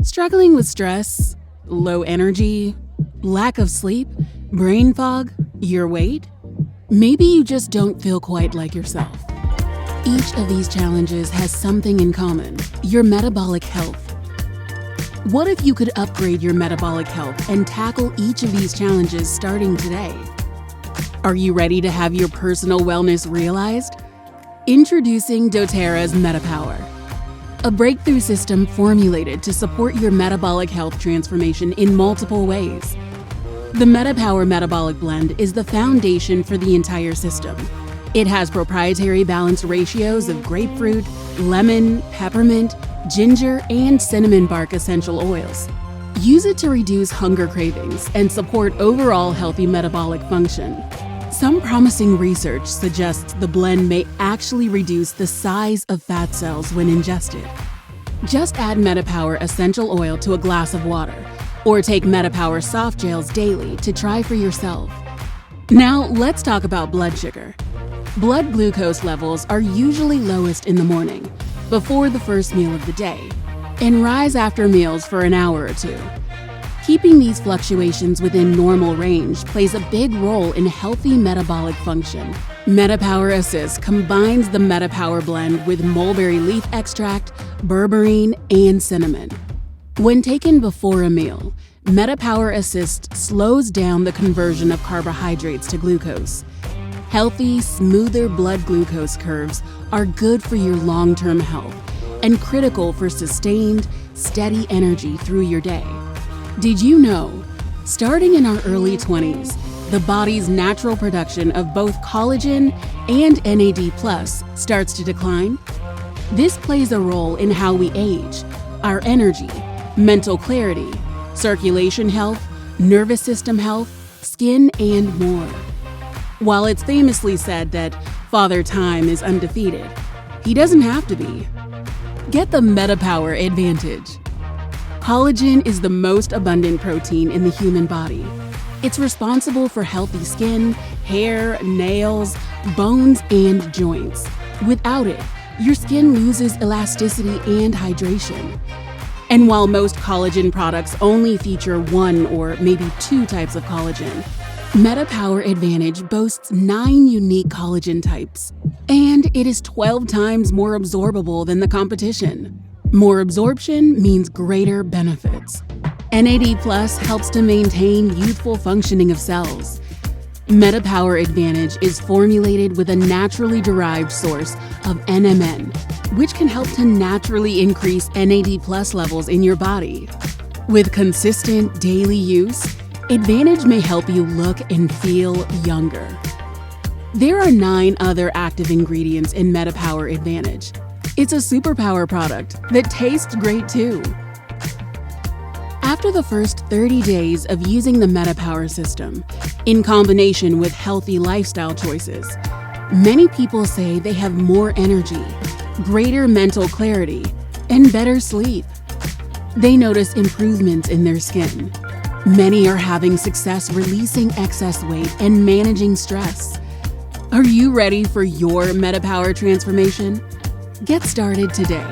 Struggling with stress, low energy, lack of sleep, brain fog, your weight? Maybe you just don't feel quite like yourself. Each of these challenges has something in common: your metabolic health. What if you could upgrade your metabolic health and tackle each of these challenges starting today? Are you ready to have your personal wellness realized? Introducing doTERRA's MetaPWR, a breakthrough system formulated to support your metabolic health transformation in multiple ways. The MetaPWR Metabolic Blend is the foundation for the entire system. It has proprietary balanced ratios of grapefruit, lemon, peppermint, ginger, and cinnamon bark essential oils. Use it to reduce hunger cravings and support overall healthy metabolic function. Some promising research suggests the blend may actually reduce the size of fat cells when ingested. Just add MetaPWR essential oil to a glass of water, or take MetaPWR soft gels daily to try for yourself. Now let's talk about blood sugar. Blood glucose levels are usually lowest in the morning, before the first meal of the day, and rise after meals for an hour or two. Keeping these fluctuations within normal range plays a big role in healthy metabolic function. MetaPWR Assist combines the MetaPWR blend with mulberry leaf extract, berberine, and cinnamon. When taken before a meal, MetaPWR Assist slows down the conversion of carbohydrates to glucose. Healthy, smoother blood glucose curves are good for your long-term health and critical for sustained, steady energy through your day. Did you know, starting in our early 20s, the body's natural production of both collagen and NAD+ starts to decline? This plays a role in how we age, our energy, mental clarity, circulation health, nervous system health, skin, and more. While it's famously said that Father Time is undefeated, he doesn't have to be. Get the MetaPWR advantage. Collagen is the most abundant protein in the human body. It's responsible for healthy skin, hair, nails, bones, and joints. Without it, your skin loses elasticity and hydration. And while most collagen products only feature one or maybe two types of collagen, MetaPWR Advantage boasts 9 unique collagen types, and it is 12 times more absorbable than the competition. More absorption means greater benefits. NAD+ helps to maintain youthful functioning of cells. MetaPWR Advantage is formulated with a naturally derived source of NMN, which can help to naturally increase NAD+ levels in your body. With consistent daily use, Advantage may help you look and feel younger. There are 9 other active ingredients in MetaPWR Advantage. It's a superpower product that tastes great too. After the first 30 days of using the MetaPWR system, in combination with healthy lifestyle choices, many people say they have more energy, greater mental clarity, and better sleep. They notice improvements in their skin. Many are having success releasing excess weight and managing stress. Are you ready for your MetaPWR transformation? Get started today.